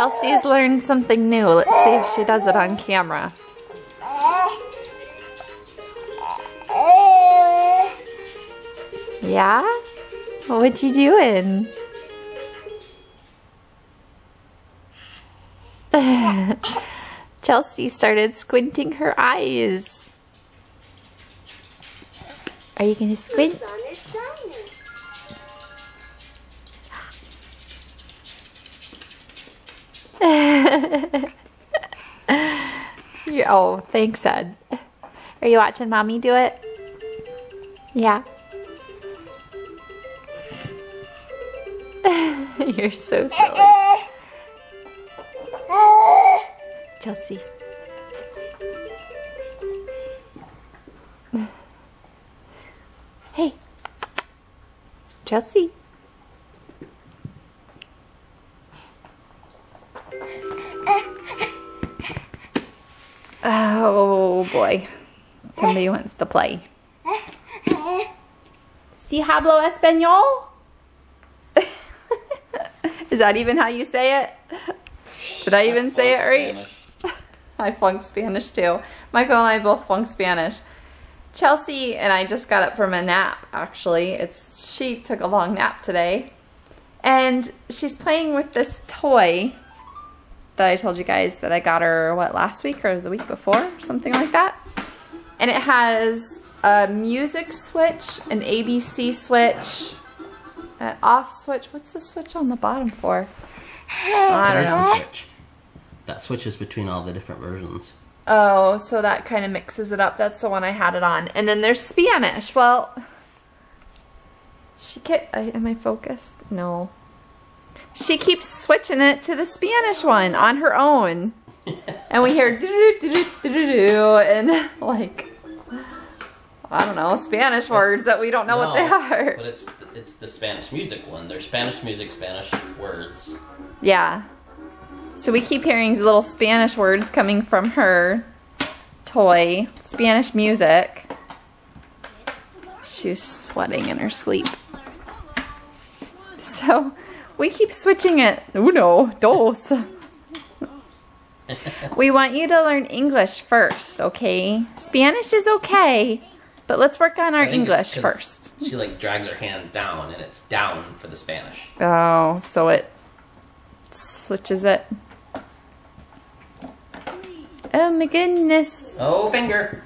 Chelsea's learned something new. Let's see if she does it on camera. Yeah? What you doing? Chelsea started squinting her eyes. Are you gonna squint? Oh, thanks, Ed. Are you watching Mommy do it? Yeah. You're so silly. Chelsea. Hey. Chelsea. Oh boy. Somebody wants to play. Si hablo español? Is that even how you say it? Did I even say it right? I flunked Spanish too. Michael and I both flunked Spanish. Chelsea and I just got up from a nap, actually. She took a long nap today. And she's playing with this toy that I told you guys that I got her, what, last week or the week before? Something like that. And it has a music switch, an ABC switch, an off switch. What's the switch on the bottom for? I don't know. The switch. That switches between all the different versions. Oh, so that kind of mixes it up. That's the one I had it on. And then there's Spanish. Well, am I focused? No. She keeps switching it to the Spanish one on her own. And we hear do-do-do-do-do-do, and like, I don't know, Spanish words that we don't know what they are. But it's the Spanish music one. There's Spanish music, Spanish words. Yeah. So we keep hearing little Spanish words coming from her toy. Spanish music. She's sweating in her sleep. So we keep switching it. Uno, dos. We want you to learn English first, okay? Spanish is okay, but let's work on our English first. She like drags her hand down, and it's down for the Spanish. Oh, so it switches it. Oh my goodness. Oh, finger.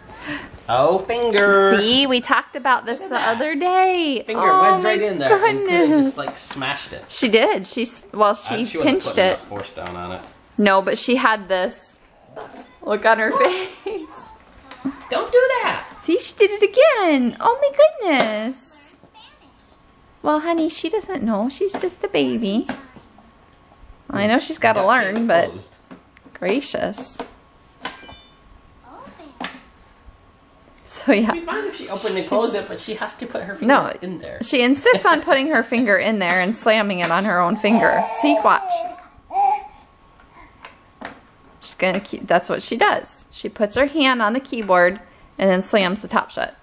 Oh, finger. See, we talked about this the other day. Finger wedged right in there. Goodness. And could have just like smashed it. She did. She pinched wasn't it. Force down on it. No, but she had this look on her face. Don't do that. See, she did it again. Oh my goodness. Well, honey, she doesn't know. She's just a baby. I know she's got to learn, but gracious. So yeah. It'd be fine if she opened and closed it, but she has to put her finger in there. She insists on putting her finger in there and slamming it on her own finger. See, watch. She's gonna that's what she does. She puts her hand on the keyboard and then slams the top shut.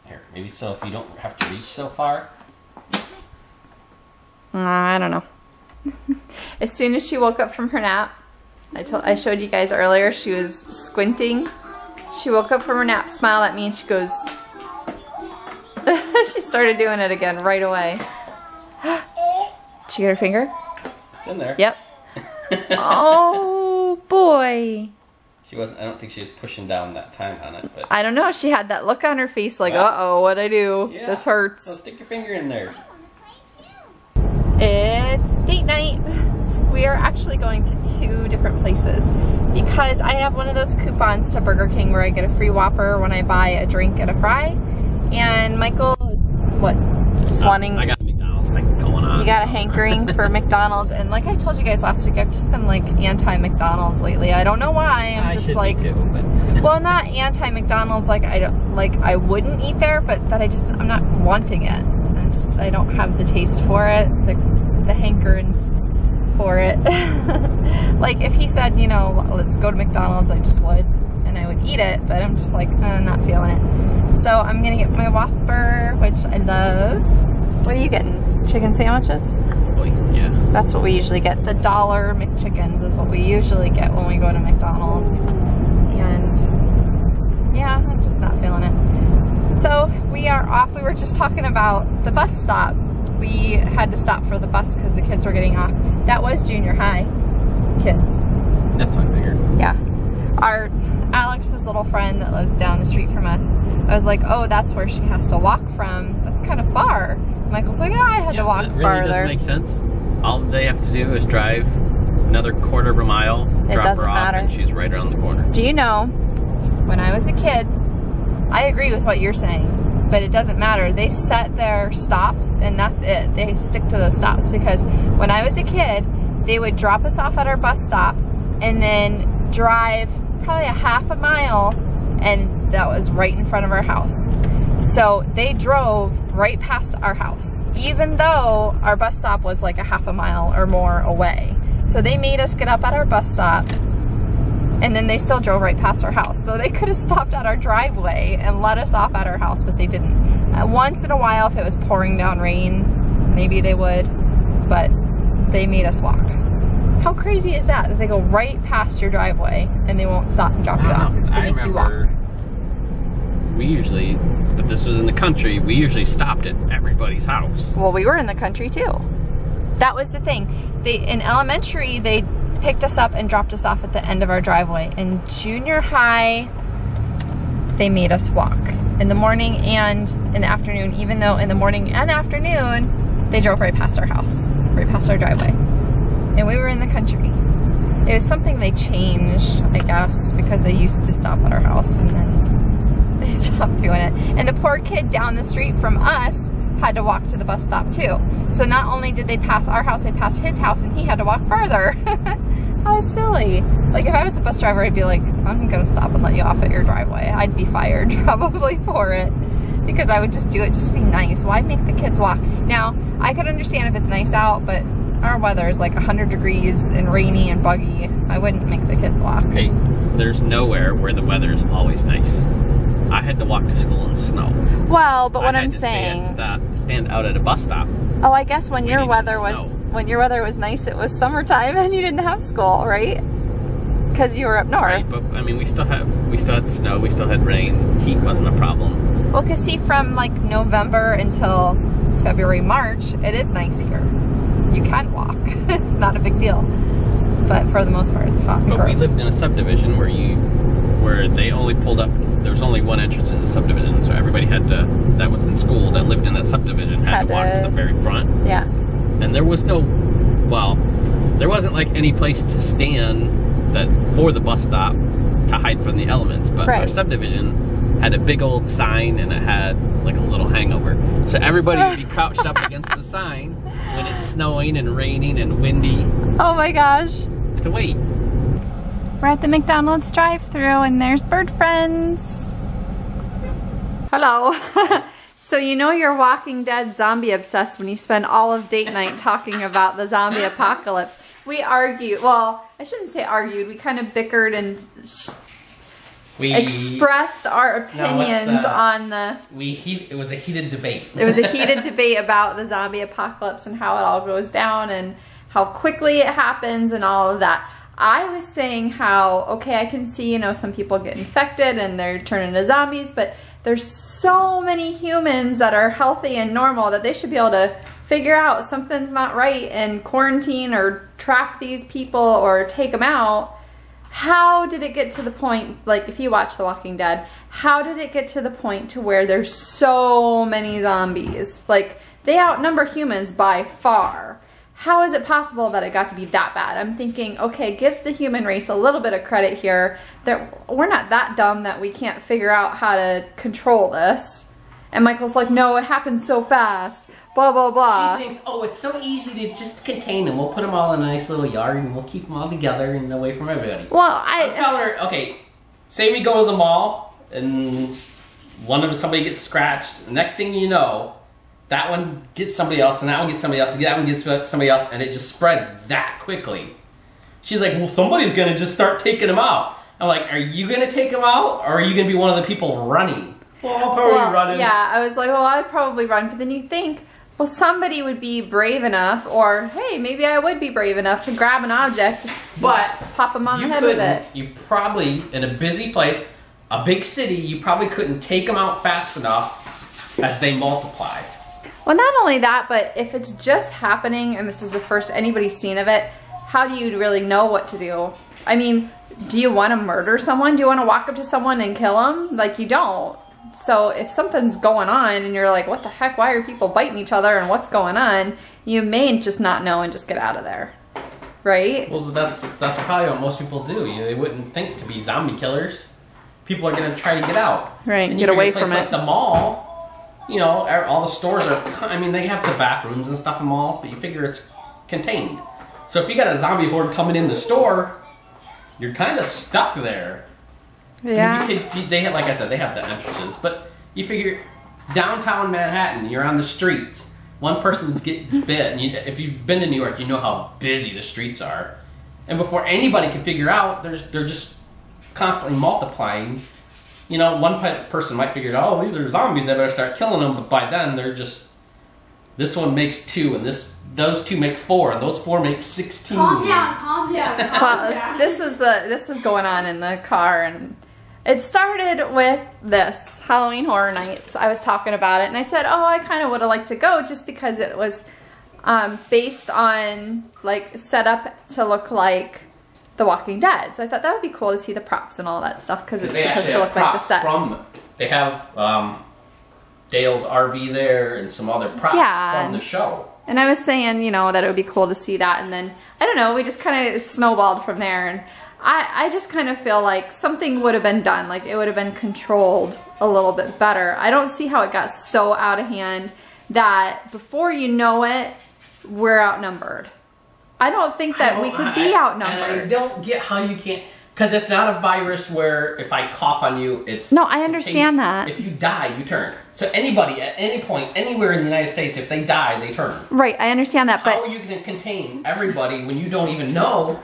Here, maybe so if you don't have to reach so far. I don't know. As soon as she woke up from her nap, I showed you guys earlier, she was squinting. She woke up from her nap, smiled at me, and she goes, she started doing it again right away. Did she get her finger? It's in there. Yep. Oh boy. She wasn't, I don't think she was pushing down that time on it, but I don't know, she had that look on her face like, uh-oh, what'd I do? Yeah. This hurts. So stick your finger in there. It's date night. We are actually going to 2 different places because I have one of those coupons to Burger King where I get a free Whopper when I buy a drink and a fry. And Michael is, what, just wanting... I got a McDonald's thing going on. You got a hankering for McDonald's. And like I told you guys last week, I've just been like anti-McDonald's lately. I don't know why. I'm just like... Too, but... Well, not anti-McDonald's, like I wouldn't eat there, but that I'm not wanting it. I don't have the taste for it, the hankering for it. Like if he said, you know, let's go to McDonald's, I just would, and I would eat it, but I'm just like, I'm not feeling it. So I'm gonna get my Whopper, which I love. What are you getting? Chicken sandwiches? Oh, yeah. Yeah. That's what we usually get. The $1 McChickens is what we usually get when we go to McDonald's. And yeah, I'm just not feeling it. So we are off. We were just talking about the bus stop. We had to stop for the bus because the kids were getting off. That was junior high kids. That's what I figured. Yeah. Our Alex's little friend that lives down the street from us, I was like, oh, that's where she has to walk from. That's kind of far. Michael's like, yeah, I had to walk that really farther. Doesn't make sense. All they have to do is drive another quarter of a mile, drop her off, and she's right around the corner. Do you know, when I was a kid, I agree with what you're saying, but it doesn't matter. They set their stops and that's it. They stick to those stops because when I was a kid, they would drop us off at our bus stop and then drive probably a half a mile, and that was right in front of our house. So they drove right past our house, even though our bus stop was like a half a mile or more away. So they made us get up at our bus stop, and then they still drove right past our house. So they could have stopped at our driveway and let us off at our house, but they didn't. Once in a while, if it was pouring down rain, maybe they would, but they made us walk. How crazy is that? That they go right past your driveway and they won't stop and drop you off. They make you walk. We usually, but this was in the country, we usually stopped at everybody's house. Well, we were in the country too. That was the thing. In elementary, they picked us up and dropped us off at the end of our driveway. In junior high, they made us walk in the morning and in the afternoon, even though in the morning and afternoon, they drove right past our house, right past our driveway. And we were in the country. It was something they changed, I guess, because they used to stop at our house and then they stopped doing it. And the poor kid down the street from us had to walk to the bus stop too. So not only did they pass our house, they passed his house and he had to walk farther. How silly. Like if I was a bus driver, I'd be like, I'm gonna stop and let you off at your driveway. I'd be fired probably for it because I would just do it just to be nice. Why make the kids walk? Now, I could understand if it's nice out, but our weather is like 100 degrees and rainy and buggy. I wouldn't make the kids walk. Hey, there's nowhere where the weather is always nice. I had to walk to school in snow. Well, but what I'm saying, stand out at a bus stop. Oh, I guess when your weather was nice, it was summertime and you didn't have school, right? Because you were up north. Right, but I mean, we still had snow, we still had rain. Heat wasn't a problem. Well, cause see, from like November until February, March, it is nice here. You can walk. It's not a big deal. But for the most part, it's hot and But gross. we lived in a subdivision where they only pulled up, there was only one entrance in the subdivision, so everybody had to, that was in school, that lived in that subdivision, had to walk to the very front. Yeah. And there was no, well, there wasn't like any place to stand for the bus stop to hide from the elements, but our subdivision had a big old sign and it had like a little hangover. So everybody would be crouched up against the sign when it's snowing and raining and windy. Oh my gosh. To wait. We're at the McDonald's drive-thru and there's bird friends. Hello. So you know you're Walking Dead zombie obsessed when you spend all of date night talking about the zombie apocalypse. We argued, well, I shouldn't say argued, we kind of bickered and expressed our opinions on the... It was a heated debate. It was a heated debate about the zombie apocalypse and how it all goes down and how quickly it happens and all of that. I was saying how, okay, I can see, you know, some people get infected and they're turning into zombies, but there's so many humans that are healthy and normal that they should be able to figure out something's not right and quarantine or trap these people or take them out. How did it get to the point, like if you watch The Walking Dead, how did it get to the point to where there's so many zombies? Like, they outnumber humans by far. How is it possible that it got to be that bad? I'm thinking, okay, give the human race a little bit of credit here. That we're not that dumb that we can't figure out how to control this. And Michael's like, no, it happens so fast. Blah, blah, blah. She thinks, oh, it's so easy to just contain them. We'll put them all in a nice little yard and we'll keep them all together and away from everybody. Well, I'm telling her, okay, say we go to the mall and somebody gets scratched. The next thing you know, that one gets somebody else and that one gets somebody else and that one gets somebody else and it just spreads that quickly. She's like, well, somebody's going to just start taking them out. I'm like, are you going to take them out or are you going to be one of the people running? Well, I'll probably run. Yeah, I was like, well, I'd probably run. But then you think, well, somebody would be brave enough, or hey, maybe I would be brave enough to grab an object, but pop them on the head with it. You probably, in a busy place, a big city, you probably couldn't take them out fast enough as they multiply. Well, not only that, but if it's just happening and this is the first anybody's seen of it, how do you really know what to do? I mean, do you want to murder someone? Do you want to walk up to someone and kill them? Like, you don't. So if something's going on and you're like, what the heck, why are people biting each other and what's going on? You may just not know and just get out of there, right? Well, that's probably what most people do. They wouldn't think to be zombie killers. People are going to try to get out. Right, and get away from it. Like the mall, you know, all the stores are, I mean, they have the back rooms and stuff in malls, but you figure it's contained. So if you got a zombie horde coming in the store, you're kind of stuck there. Yeah. I mean, they have, like I said, they have the entrances, but you figure downtown Manhattan, you're on the streets. One person's getting bit, and if you've been to New York, you know how busy the streets are. And before anybody can figure out, they're just constantly multiplying. You know, one person might figure out, oh, these are zombies, I better start killing them, but by then they're just, this one makes 2, and those 2 make 4, and those 4 make 16. Calm down, calm down, calm down. This was going on in the car, and it started with this, Halloween Horror Nights. I was talking about it, and I said, oh, I kind of would have liked to go just because it was based on, like, set up to look like The Walking Dead. So I thought that would be cool to see the props and all that stuff because it's supposed to look like the set. They have Dale's RV there and some other props from the show. And I was saying, you know, that it would be cool to see that. And then, I don't know, we just kind of, it snowballed from there. And I just kind of feel like something would have been done. Like, it would have been controlled a little bit better. I don't see how it got so out of hand that before you know it, we're outnumbered. I don't think that we could be outnumbered. And I don't get how you can't, because it's not a virus where if I cough on you, it's... No, I understand that. If you die, you turn. So anybody, at any point, anywhere in the United States, if they die, they turn. Right, I understand that, but... How are you going to contain everybody when you don't even know?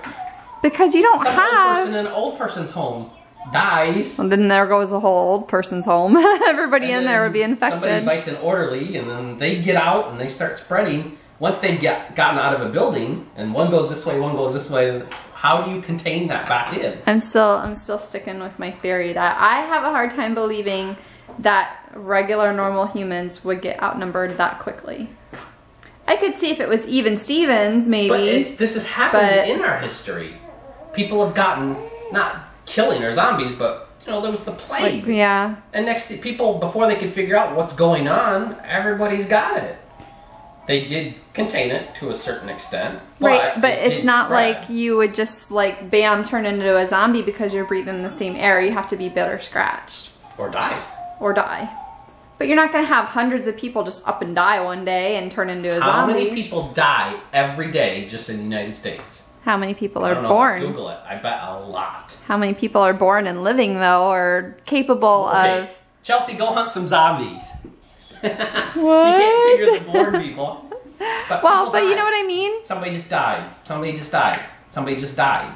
Because you don't Some have... old person in an old person's home dies. And then there goes the whole old person's home. Everybody in there would be infected. Somebody bites an orderly, and then they get out, and they start spreading. Once they've gotten out of a building, and one goes this way, one goes this way, how do you contain that back in? I'm still sticking with my theory that I have a hard time believing that regular, normal humans would get outnumbered that quickly. I could see if it was even Stevens, maybe. But this has happened in our history. People have gotten, not killing or zombies, but, you know, there was the plague. Like, yeah. And people, before they could figure out what's going on, everybody's got it. They did contain it to a certain extent. Right, but it's not like you would just, like, bam, turn into a zombie because you're breathing the same air. You have to be bit or scratched. Or die. Or die. But you're not going to have hundreds of people just up and die one day and turn into a zombie. How many people die every day just in the United States? How many people are I don't know, born? Google it. I bet a lot. How many people are born and living, though, or capable of... Chelsea, go hunt some zombies. What? You can't figure the born people. But you know what I mean? Somebody just died. Somebody just died. Somebody just died.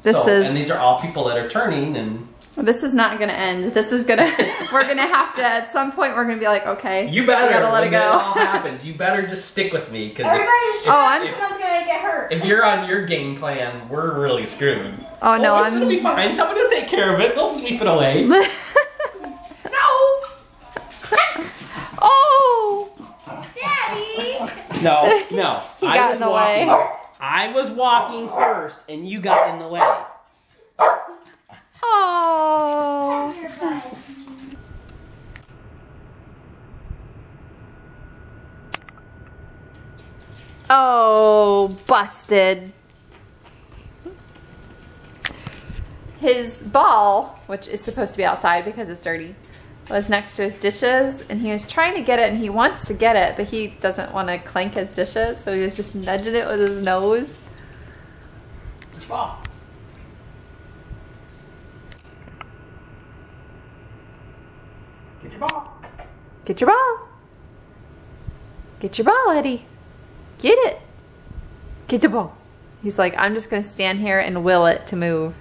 And these are all people that are turning, and... This is not going to end. This is going to... We're going to have to, at some point, we're going to be like, okay, you better, we gotta let it go. When it all happens, you better just stick with me. Everybody's someone's going to get hurt. If you're on your game plan, we're really screwed. Oh, no, I'm going to be fine. Somebody will take care of it. They'll sweep it away. No! Oh! Daddy! No. He got in the way. I was walking first, and you got in the way. Oh. Oh, busted. His ball, which is supposed to be outside because it's dirty, was next to his dishes, and he was trying to get it, and he wants to get it, but he doesn't want to clank his dishes, so he was just nudging it with his nose. Which ball? Get your ball. Get your ball. Get your ball, Eddie. Get it. Get the ball. He's like, I'm just going to stand here and will it to move.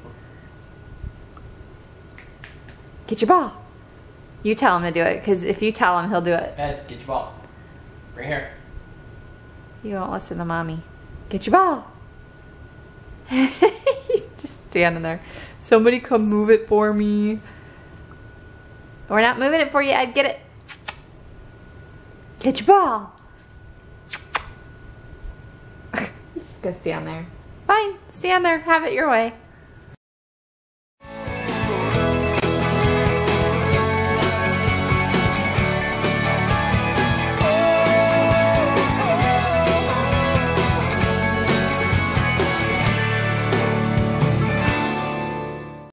Get your ball. You tell him to do it, because if you tell him, he'll do it. Ed, get your ball. Right here. You won't listen to mommy. Get your ball. He's just standing there. Somebody come move it for me. We're not moving it for you. I'd get it. Get your ball. Just gonna stand there. Fine, stand there. Have it your way.